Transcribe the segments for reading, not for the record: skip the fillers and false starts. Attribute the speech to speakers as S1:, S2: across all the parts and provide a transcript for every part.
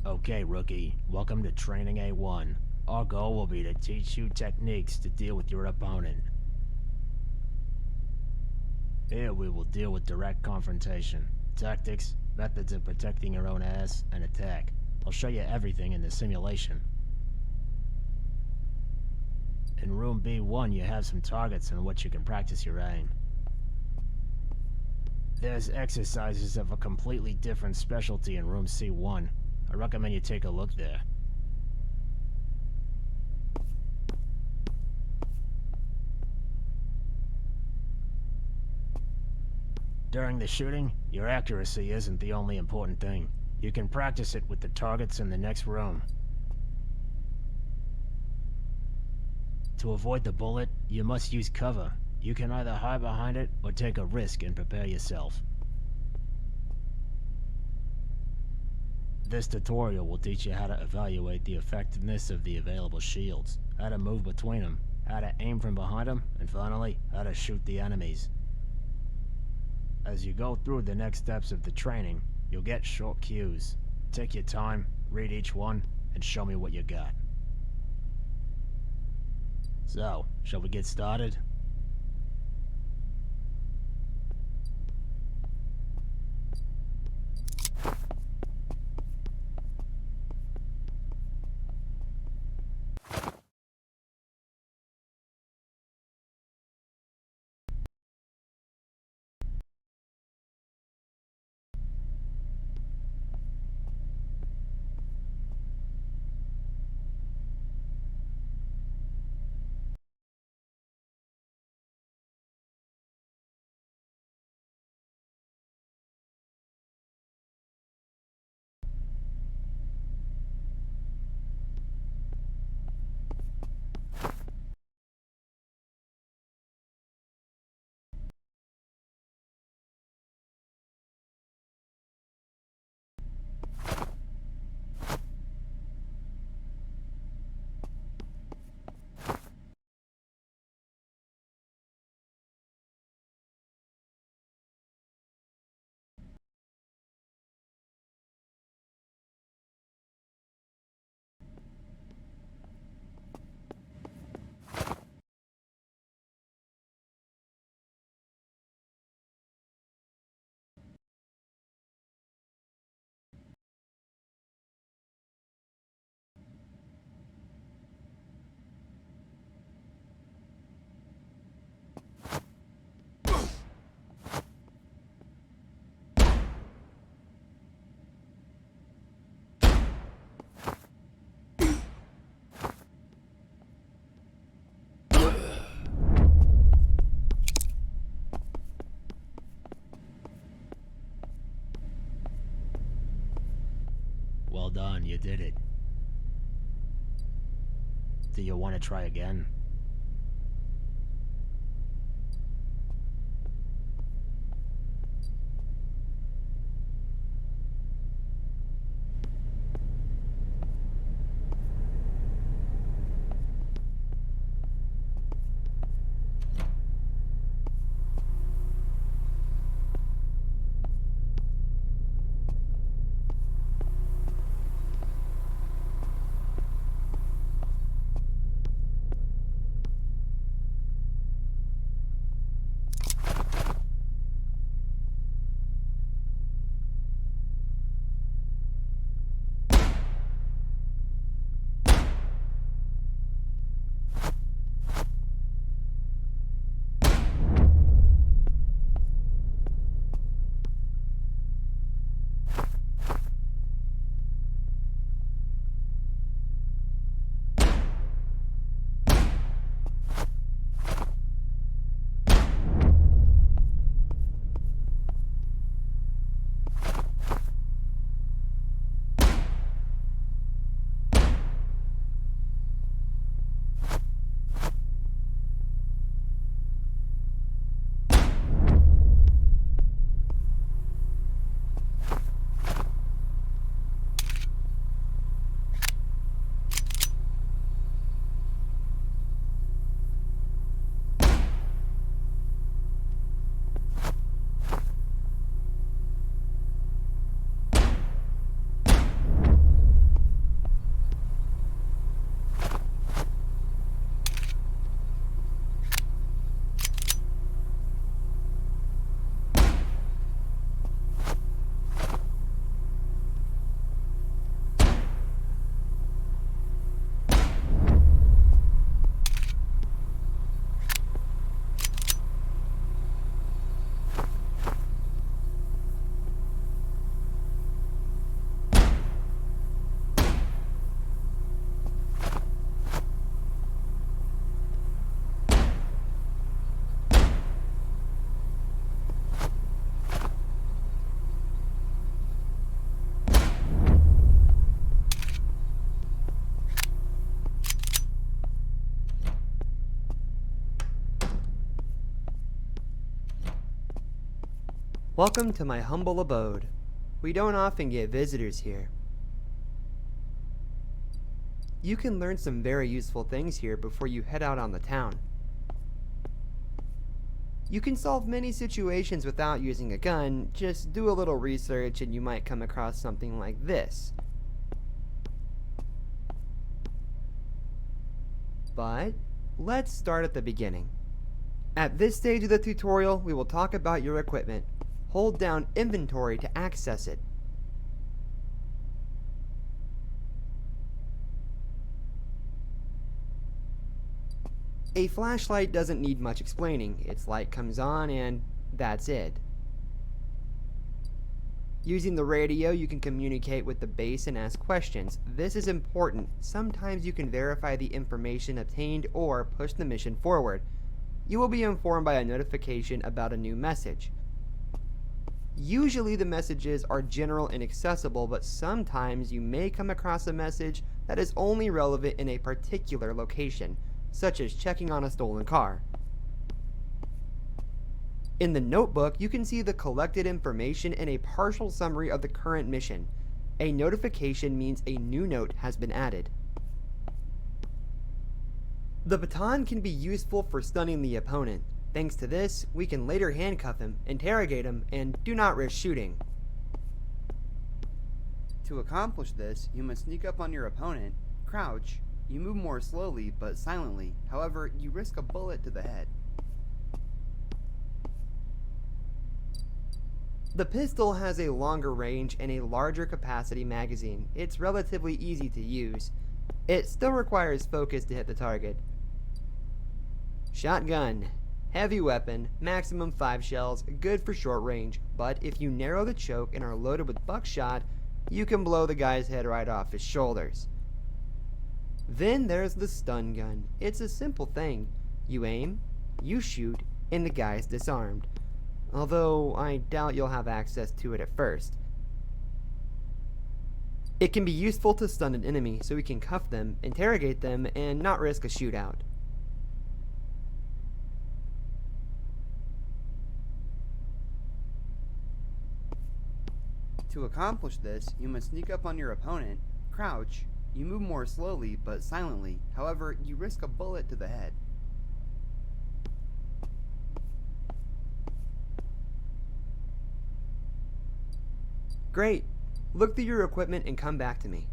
S1: Okay, rookie, welcome to Training A1. Our goal will be to teach you techniques to deal with your opponent. Here we will deal with direct confrontation, tactics, methods of protecting your own ass, and attack. I'll show you everything in the simulation. In room B1 you have some targets on which you can practice your aim. There's exercises of a completely different specialty in room C1. I recommend you take a look there. During the shooting, your accuracy isn't the only important thing. You can practice it with the targets in the next room. To avoid the bullet, you must use cover. You can either hide behind it or take a risk and prepare yourself. This tutorial will teach you how to evaluate the effectiveness of the available shields, how to move between them, how to aim from behind them, and finally, how to shoot the enemies. As you go through the next steps of the training, you'll get short cues. Take your time, read each one, and show me what you got. So, shall we get started? Well done, you did it. Do you want to try again?
S2: Welcome to my humble abode. We don't often get visitors here. You can learn some very useful things here before you head out on the town. You can solve many situations without using a gun. Just do a little research and you might come across something like this. But let's start at the beginning. At this stage of the tutorial, we will talk about your equipment. Hold down inventory to access it. A flashlight doesn't need much explaining. Its light comes on and that's it. Using the radio, you can communicate with the base and ask questions. This is important. Sometimes you can verify the information obtained or push the mission forward. You will be informed by a notification about a new message. Usually the messages are general and accessible, but sometimes you may come across a message that is only relevant in a particular location, such as checking on a stolen car. In the notebook, you can see the collected information and a partial summary of the current mission. A notification means a new note has been added. The baton can be useful for stunning the opponent. Thanks to this, we can later handcuff him, interrogate him, and do not risk shooting.
S3: To accomplish this, you must sneak up on your opponent, crouch. You move more slowly but silently, however, you risk a bullet to the head.
S2: The pistol has a longer range and a larger capacity magazine. It's relatively easy to use. It still requires focus to hit the target. Shotgun. Heavy weapon, maximum 5 shells, good for short range, but if you narrow the choke and are loaded with buckshot, you can blow the guy's head right off his shoulders. Then there's the stun gun. It's a simple thing. You aim, you shoot, and the guy's disarmed. Although I doubt you'll have access to it at first. It can be useful to stun an enemy so we can cuff them, interrogate them, and not risk a shootout.
S3: To accomplish this, you must sneak up on your opponent, crouch. You move more slowly but silently, however, you risk a bullet to the head.
S2: Great. Look through your equipment and come back to me.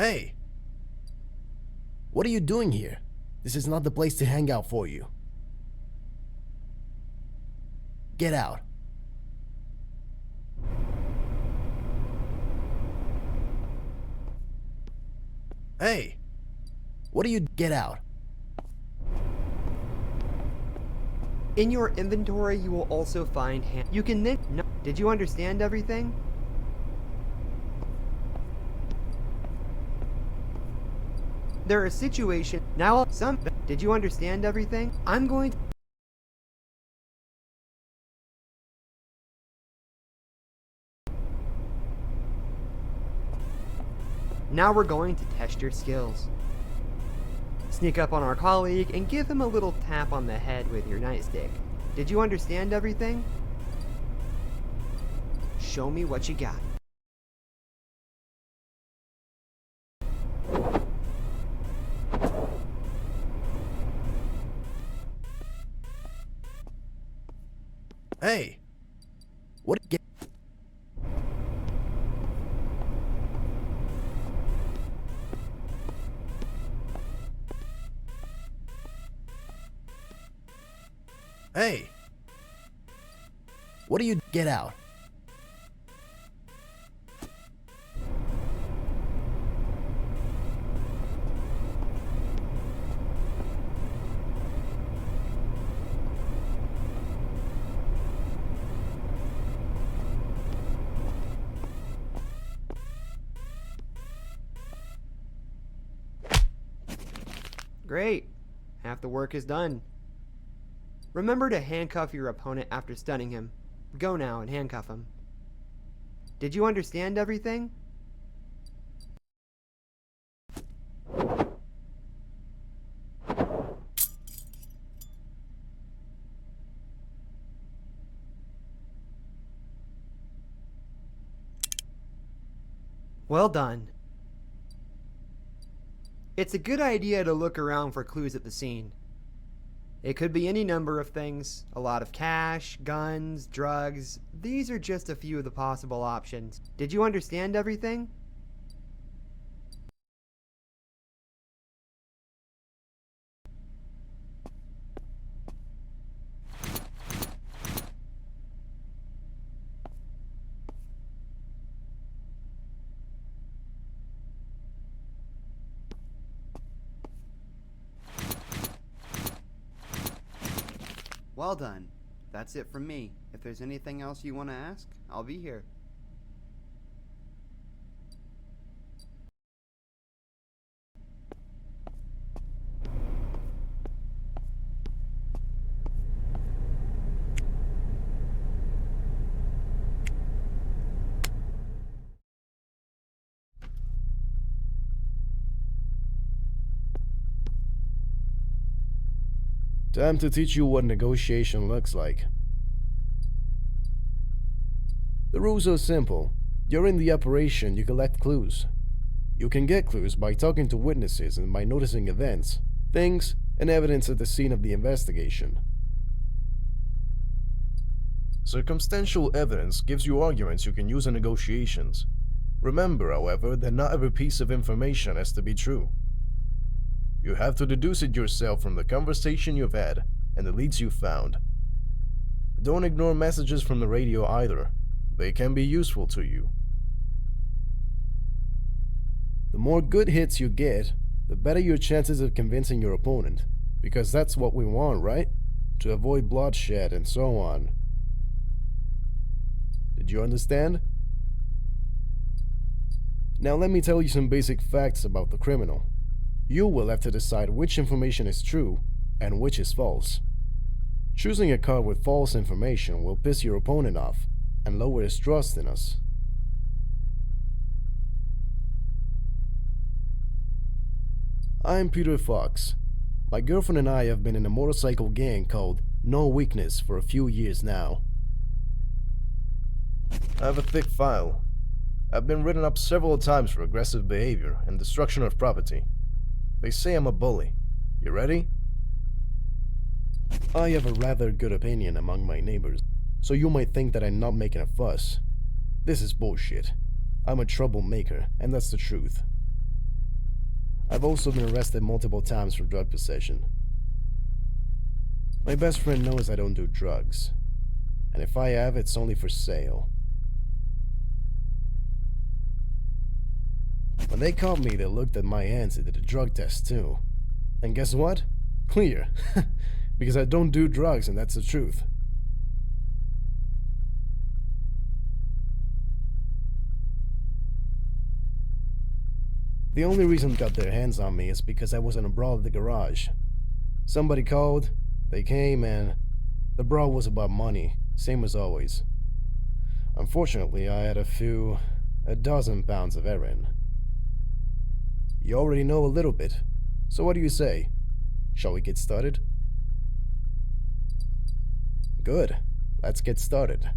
S4: Hey! What are you doing here? This is not the place to hang out for you. Get out. Hey! What do you get out?
S2: In your inventory, you will also find you can then no. Did you understand everything? There are situations now some did you understand everything? I'm going to Now we're going to test your skills. Sneak up on our colleague and give him a little tap on the head with your nightstick. Did you understand everything? Show me what you got.
S4: Hey! What get Hey! What do you get out?
S2: Great. Half the work is done. Remember to handcuff your opponent after stunning him. Go now and handcuff him. Did you understand everything? Well done. It's a good idea to look around for clues at the scene. It could be any number of things, a lot of cash, guns, drugs. These are just a few of the possible options. Did you understand everything?
S3: Well done. That's it from me. If there's anything else you want to ask, I'll be here.
S4: Time to teach you what negotiation looks like. The rules are simple. During the operation, you collect clues. You can get clues by talking to witnesses and by noticing events, things, and evidence at the scene of the investigation. Circumstantial evidence gives you arguments you can use in negotiations. Remember, however, that not every piece of information has to be true. You have to deduce it yourself from the conversation you've had and the leads you've found. Don't ignore messages from the radio either. They can be useful to you. The more good hits you get, the better your chances of convincing your opponent, because that's what we want, right? To avoid bloodshed and so on. Did you understand? Now let me tell you some basic facts about the criminal. You will have to decide which information is true and which is false. Choosing a card with false information will piss your opponent off and lower his trust in us. I'm Peter Fox. My girlfriend and I have been in a motorcycle gang called No Weakness for a few years now. I have a thick file. I've been written up several times for aggressive behavior and destruction of property. They say I'm a bully. You ready? I have a rather good opinion among my neighbors, so you might think that I'm not making a fuss. This is bullshit. I'm a troublemaker, and that's the truth. I've also been arrested multiple times for drug possession. My best friend knows I don't do drugs, and if I have, it's only for sale. When they caught me, they looked at my hands and did a drug test too. And guess what? Clear. Because I don't do drugs, and that's the truth. The only reason they got their hands on me is because I was in a brawl at the garage. Somebody called, they came, and the brawl was about money, same as always. Unfortunately, I had a dozen pounds of heroin. You already know a little bit, so what do you say? Shall we get started? Good, let's get started.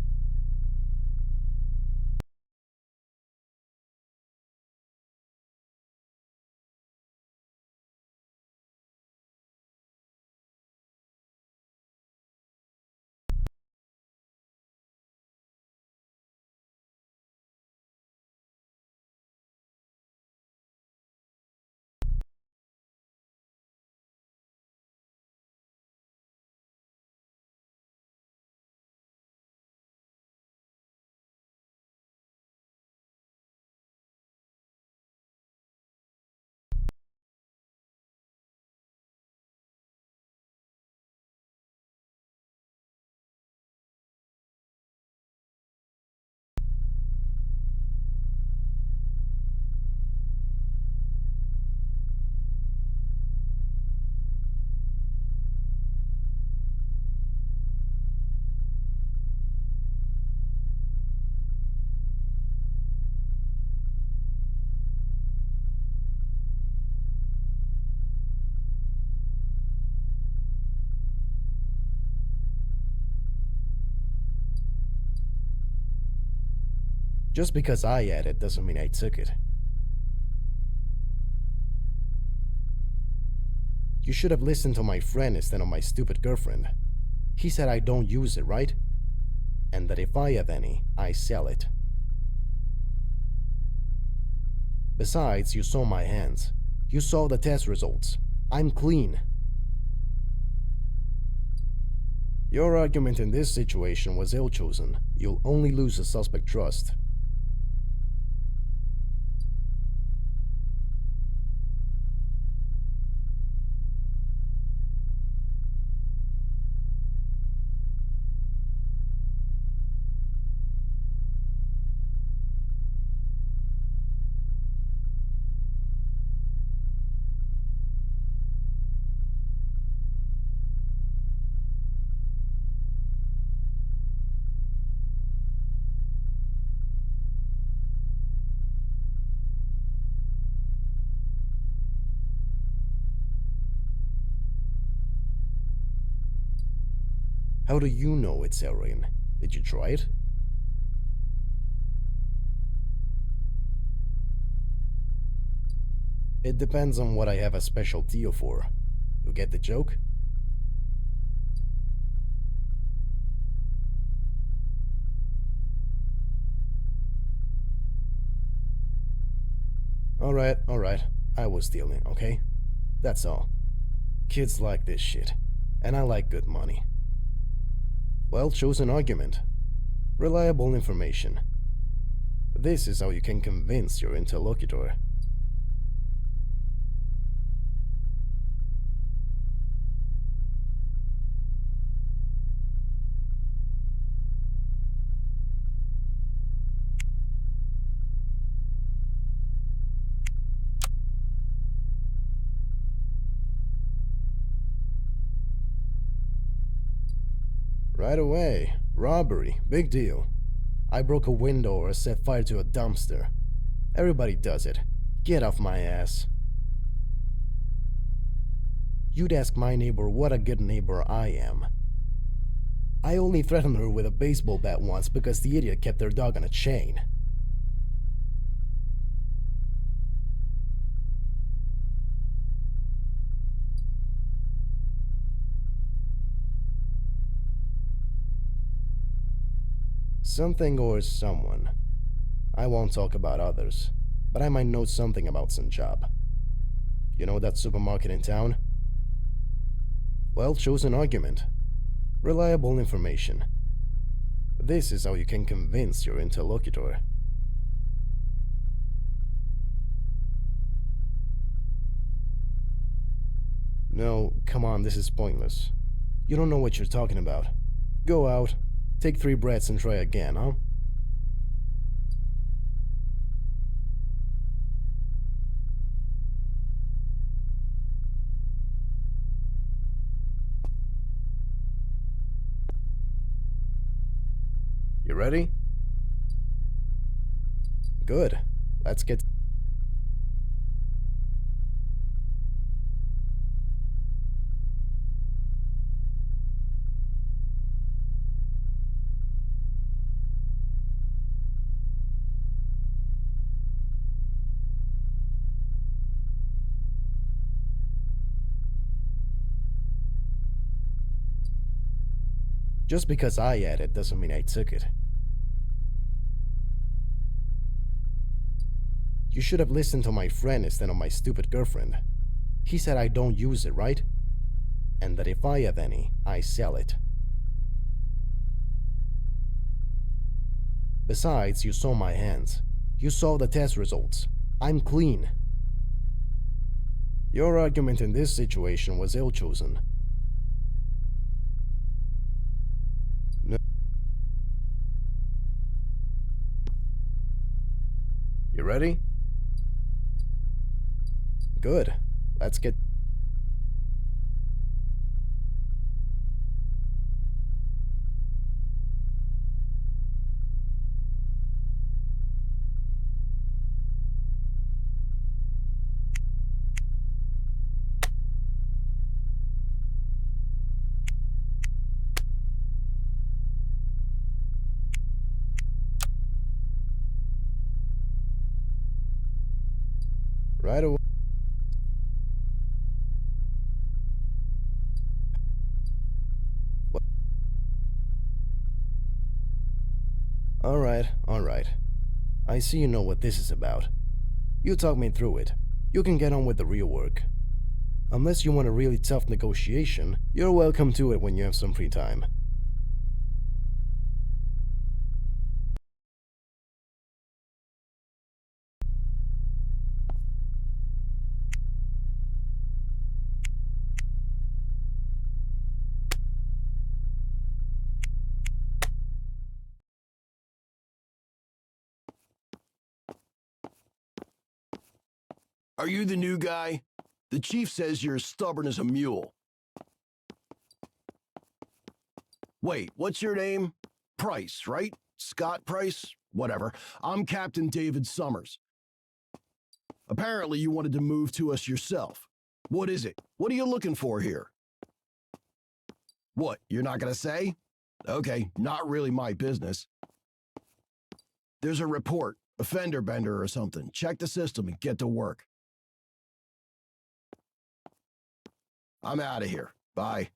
S4: Just because I had it doesn't mean I took it. You should have listened to my friend instead of my stupid girlfriend. He said I don't use it, right? And that if I have any, I sell it. Besides, you saw my hands. You saw the test results. I'm clean. Your argument in this situation was ill-chosen. You'll only lose the suspect trust. How do you know it's heroin? Did you try it? It depends on what I have a special deal for. You get the joke? Alright. I was stealing, okay? That's all. Kids like this shit. And I like good money. Well chosen argument. Reliable information. This is how you can convince your interlocutor. Right away. Robbery. Big deal. I broke a window or set fire to a dumpster. Everybody does it. Get off my ass. You'd ask my neighbor what a good neighbor I am. I only threatened her with a baseball bat once because the idiot kept their dog on a chain. Something or someone. I won't talk about others, but I might know something about some job. You know that supermarket in town? Well chosen argument. Reliable information. This is how you can convince your interlocutor. No, come on, this is pointless. You don't know what you're talking about. Go out, take 3 breaths and try again, huh? You ready? Good. Let's get... Just because I had it doesn't mean I took it. You should have listened to my friend instead of my stupid girlfriend. He said I don't use it, right? And that if I have any, I sell it. Besides, you saw my hands. You saw the test results. I'm clean. Your argument in this situation was ill-chosen. No. You ready? Good. Let's get... Right away. Alright. I see you know what this is about. You talk me through it. You can get on with the real work. Unless you want a really tough negotiation, you're welcome to it when you have some free time.
S5: Are you the new guy? The chief says you're stubborn as a mule. Wait, what's your name? Price, right? Scott Price? Whatever. I'm Captain David Summers. Apparently you wanted to move to us yourself. What is it? What are you looking for here? What, you're not gonna say? Okay, not really my business. There's a report, a fender bender or something. Check the system and get to work. I'm out of here. Bye.